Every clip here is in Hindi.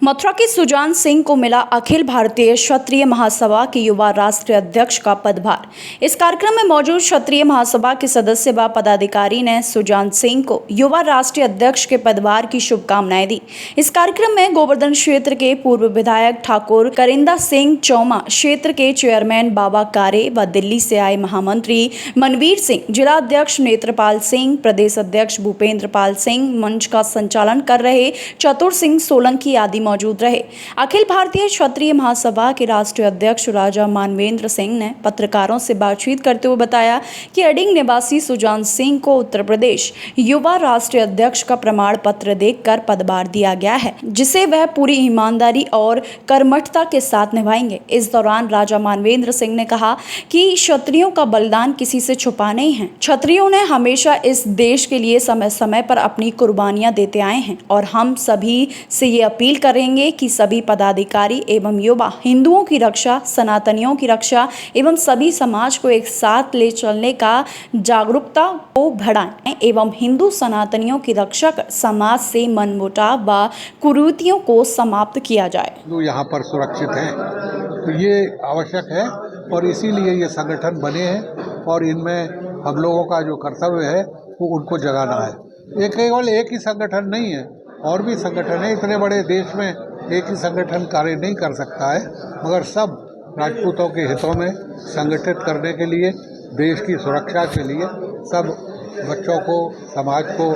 मथुरा के सुजान सिंह को मिला अखिल भारतीय क्षत्रिय महासभा के युवा राष्ट्रीय अध्यक्ष का पदभार। इस कार्यक्रम में मौजूद क्षत्रिय महासभा के सदस्य व पदाधिकारी ने सुजान सिंह को युवा राष्ट्रीय अध्यक्ष के पदभार की शुभकामनाएं दी। इस कार्यक्रम में गोवर्धन क्षेत्र के पूर्व विधायक ठाकुर करिंदा सिंह चौमा, क्षेत्र के चेयरमैन बाबा कारे व दिल्ली से आए महामंत्री मनवीर सिंह, जिला अध्यक्ष नेत्रपाल सिंह, प्रदेश अध्यक्ष भूपेंद्र पाल सिंह, मंच का संचालन कर रहे चतुर सिंह सोलंकी आदि मौजूद रहे। अखिल भारतीय क्षत्रिय महासभा के राष्ट्रीय अध्यक्ष राजा मानवेंद्र सिंह ने पत्रकारों से बातचीत करते हुए बताया कि अडिंग निवासी सुजान सिंह को उत्तर प्रदेश युवा राष्ट्रीय अध्यक्ष का प्रमाण पत्र देकर पदभार दिया गया है, जिसे वह पूरी ईमानदारी और कर्मठता के साथ निभाएंगे। इस दौरान राजा मानवेंद्र सिंह ने कहा कि क्षत्रियों का बलिदान किसी से छुपा नहीं है। क्षत्रियों ने हमेशा इस देश के लिए समय समय पर अपनी कुर्बानियां देते आए हैं और हम सभी से ये अपील करेंगे कि सभी पदाधिकारी एवं युवा हिंदुओं की रक्षा, सनातनियों की रक्षा एवं सभी समाज को एक साथ ले चलने का जागरूकता को बढ़ाएं एवं हिंदू सनातनियों की रक्षा कर समाज से मनमुटाव व कुरीतियों को समाप्त किया जाए। यहाँ पर सुरक्षित हैं, तो ये आवश्यक है और इसीलिए ये संगठन बने हैं और इनमें हम लोगों का जो कर्तव्य है वो उनको जगाना है। ये केवल एक ही संगठन नहीं है, और भी संगठन है। इतने बड़े देश में एक ही संगठन कार्य नहीं कर सकता है, मगर सब राजपूतों के हितों में संगठित करने के लिए, देश की सुरक्षा के लिए सब बच्चों को, समाज को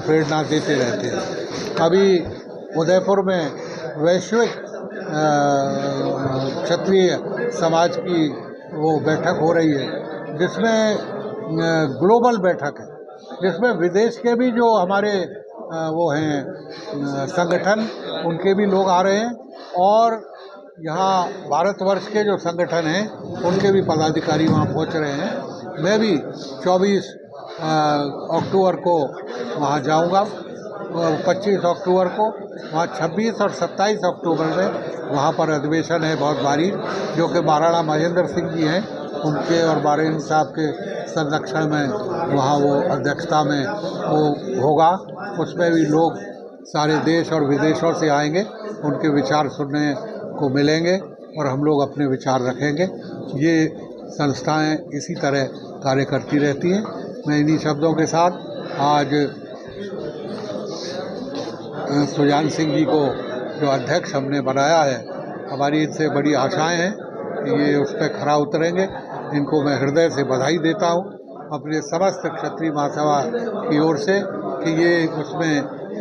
प्रेरणा देते रहते हैं। अभी उदयपुर में वैश्विक क्षत्रिय समाज की वो बैठक हो रही है, जिसमें ग्लोबल बैठक है, जिसमें विदेश के भी जो हमारे वो हैं संगठन, उनके भी लोग आ रहे हैं और यहाँ भारतवर्ष के जो संगठन हैं उनके भी पदाधिकारी वहाँ पहुँच रहे हैं। मैं भी 24 अक्टूबर को वहाँ जाऊँगा, 25 अक्टूबर को वहाँ, 26 और 27 अक्टूबर में वहाँ पर अधिवेशन है बहुत भारी, जो कि महाराणा महेंद्र सिंह जी हैं, उनके और बारेन साहब के संरक्षण में वहाँ वो अध्यक्षता में वो होगा। उसमें भी लोग सारे देश और विदेशों से आएंगे, उनके विचार सुनने को मिलेंगे और हम लोग अपने विचार रखेंगे। ये संस्थाएं इसी तरह कार्य करती रहती हैं। मैं इन्हीं शब्दों के साथ आज सुजान सिंह जी को जो अध्यक्ष हमने बनाया है, हमारी इनसे बड़ी आशाएं हैं कि ये उस पर खरा उतरेंगे। इनको मैं हृदय से बधाई देता हूँ अपने समस्त क्षत्रिय महासभा की ओर से कि ये उसमें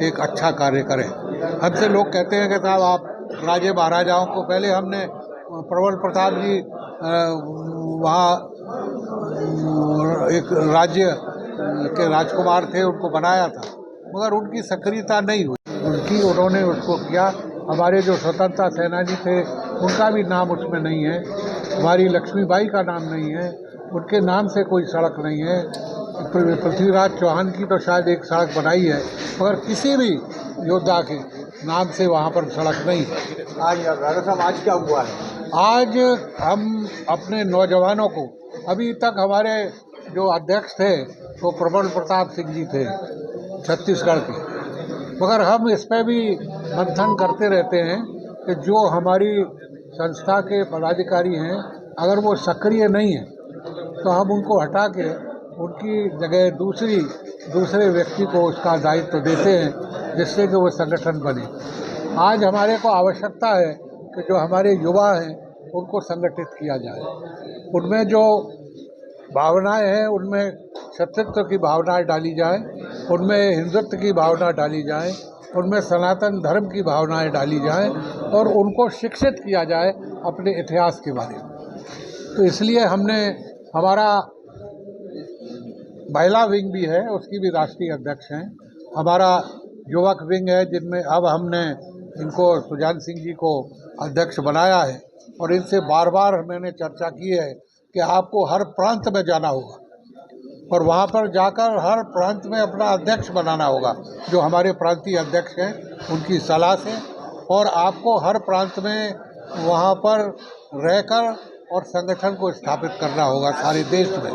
एक अच्छा कार्य करें। हमसे लोग कहते हैं कि साहब आप राजे महाराजाओं को, पहले हमने प्रबल प्रताप जी वहाँ एक राज्य के राजकुमार थे, उनको बनाया था, मगर उनकी सक्रियता नहीं हुई। उन्होंने उसको किया। हमारे जो स्वतंत्रता सेनानी थे उनका भी नाम उसमें नहीं है, हमारी लक्ष्मीबाई का नाम नहीं है, उनके नाम से कोई सड़क नहीं है। पृथ्वीराज चौहान की तो शायद एक सड़क बनाई है, मगर किसी भी योद्धा के नाम से वहाँ पर सड़क नहीं है। आज राजा साहब, आज क्या हुआ है? आज हम अपने नौजवानों को, अभी तक हमारे जो अध्यक्ष थे वो प्रबल प्रताप सिंह जी थे छत्तीसगढ़ के, मगर हम इस पर भी मंथन करते रहते हैं कि जो हमारी संस्था के पदाधिकारी हैं, अगर वो सक्रिय नहीं हैं तो हम उनको हटा के उनकी जगह दूसरे व्यक्ति को उसका दायित्व देते हैं, जिससे कि वो संगठन बने। आज हमारे को आवश्यकता है कि जो हमारे युवा हैं उनको संगठित किया जाए, उनमें जो भावनाएं हैं उनमें क्षत्रित्व की भावनाएं डाली जाए, उनमें हिंदुत्व की भावना डाली जाए, उनमें सनातन धर्म की भावनाएं डाली जाए और उनको शिक्षित किया जाए अपने इतिहास के बारे में। तो इसलिए हमने, हमारा महिला विंग भी है, उसकी भी राष्ट्रीय अध्यक्ष हैं, हमारा युवक विंग है, जिनमें अब हमने इनको सुजान सिंह जी को अध्यक्ष बनाया है और इनसे बार बार मैंने चर्चा की है कि आपको हर प्रांत में जाना होगा और वहाँ पर जाकर हर प्रांत में अपना अध्यक्ष बनाना होगा, जो हमारे प्रांतीय अध्यक्ष हैं उनकी सलाह से, और आपको हर प्रांत में वहाँ पर रहकर और संगठन को स्थापित करना होगा सारे देश में।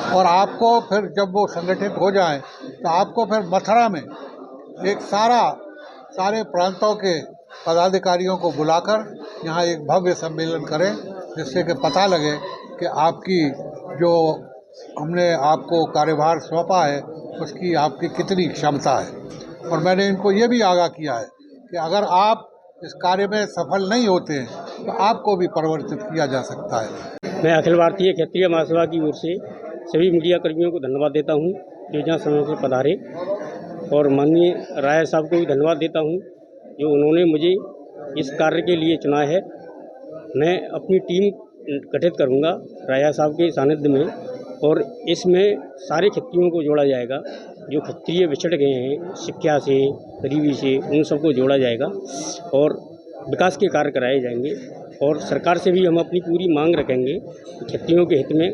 और आपको फिर जब वो संगठित हो जाए तो आपको फिर मथुरा में एक सारे प्रांतों के पदाधिकारियों को बुलाकर यहाँ एक भव्य सम्मेलन करें, जिससे कि पता लगे कि आपकी जो हमने आपको कार्यभार सौंपा है उसकी आपकी कितनी क्षमता है। और मैंने इनको ये भी आगाह किया है कि अगर आप इस कार्य में सफल नहीं होते हैं तो आपको भी परिवर्तित किया जा सकता है। मैं अखिल भारतीय क्षेत्रीय महासभा की ओर से सभी मीडिया कर्मियों को धन्यवाद देता हूं जो यहाँ समय से पधारे, और माननीय राय साहब को भी धन्यवाद देता हूं जो उन्होंने मुझे इस कार्य के लिए चुना है। मैं अपनी टीम गठित करूंगा राय साहब के सानिध्य में, और इसमें सारे क्षत्रियों को जोड़ा जाएगा जो क्षत्रिय बिछड़ गए हैं शिक्षा से, गरीबी से, उन सबको जोड़ा जाएगा और विकास के कार्य कराए जाएंगे। और सरकार से भी हम अपनी पूरी मांग रखेंगे कि क्षत्रियों के हित में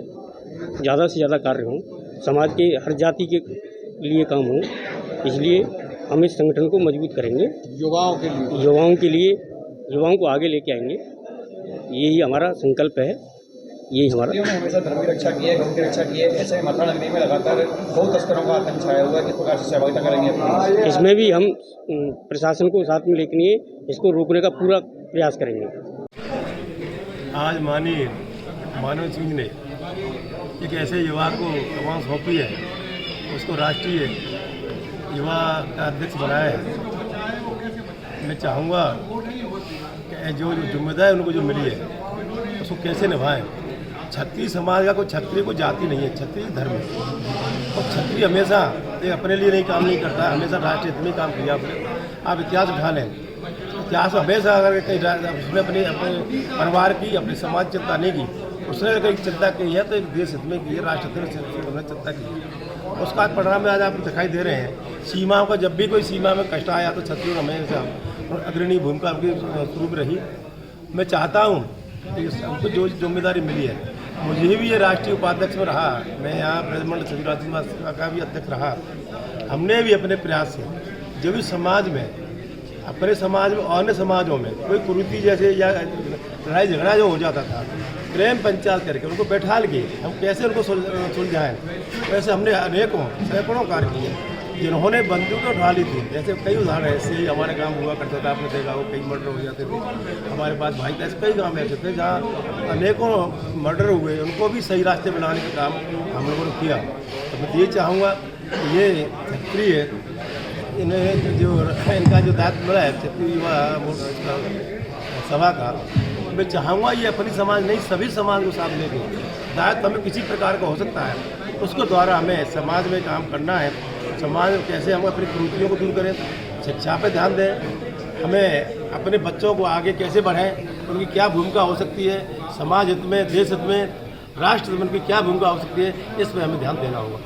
ज़्यादा से ज़्यादा कार्य हों, समाज के हर जाति के लिए काम हो। इसलिए हम इस संगठन को मजबूत करेंगे, युवाओं को आगे लेके आएंगे। यही हमारा संकल्प है, यही हमारा। ने हमेशा धर्म की रक्षा की है, गौ की रक्षा की है, ऐसे मथुरा नगरी में लगातार गौ तस्करों का आतंक छाया हुआ है। किस प्रकार से सहभागिता करेंगे? इसमें भी हम प्रशासन को साथ में लेकर इसको रोकने का पूरा प्रयास करेंगे। आज माननीय मानव सिंह ने एक ऐसे युवा को कमान सौंपी है, उसको राष्ट्रीय युवा का अध्यक्ष बनाया है। मैं चाहूँगा कि जो जिम्मेदारी उनको जो मिली है उसको कैसे निभाएं। क्षत्रिय समाज का कोई क्षत्रिय को जाति नहीं है, क्षत्रिय धर्म है। और क्षत्रिय हमेशा अपने लिए नहीं काम नहीं करता, हमेशा राष्ट्र हित में काम किया। आप इतिहास उठा लें, इतिहास हमेशा अगर कहीं उसने अपने परिवार की, अपने समाज चिंता नहीं की, उसने अगर चिंता की है तो एक देश हित में की है, राष्ट्र हित में उन्होंने चिंता की है। उसका परिणाम आज आपको दिखाई दे रहे हैं। सीमाओं का जब भी कोई सीमा में कष्ट आया तो क्षत्रियों हमेशा अग्रणी भूमिका उनकी शुरू में रही। मैं चाहता हूँ कि हमको जो जिम्मेदारी मिली है, मुझे भी ये राष्ट्रीय उपाध्यक्ष में रहा, मैं यहाँ ब्रजमंडल सचिव का भी अध्यक्ष रहा। हमने भी अपने प्रयास से जो भी समाज में, अपने समाज में और अन्य समाजों में कोई कुरीति जैसे या लड़ाई झगड़ा जो हो जाता था, प्रेम पंचायत करके उनको बैठाल के हम कैसे उनको सुलझाएं, वैसे हमने अनेकों सैकड़ों कार्य किए जिन्होंने बंदूकें उठा ली थी। जैसे कई उदाहरण ऐसे ही हमारे काम हुआ करता था, आपने देखा वो कई मर्डर हो जाते थे हमारे पास भाई। ऐसे कई गाँव ऐसे थे जहाँ अनेकों मर्डर हुए, उनको भी सही रास्ते बनाने का काम हम लोगों ने किया। तो मैं ये चाहूँगा कि ये क्षत्रिय इन्हें जो इनका जो दायित्व मिला है क्षत्रिय युवा सभा का, मैं चाहूँगा ये अपनी समाज नहीं सभी समाज को साथ लेके दायित्व हमें किसी प्रकार का हो सकता है, उसके द्वारा हमें समाज में काम करना है। समाज में कैसे हम अपनी कुरीतियों को दूर करें, शिक्षा पे ध्यान दें, हमें अपने बच्चों को आगे कैसे बढ़ाएं, उनकी क्या भूमिका हो सकती है समाज हित में, देश हित में, राष्ट्र हित में उनकी क्या भूमिका हो सकती है, इस पर हमें ध्यान देना होगा।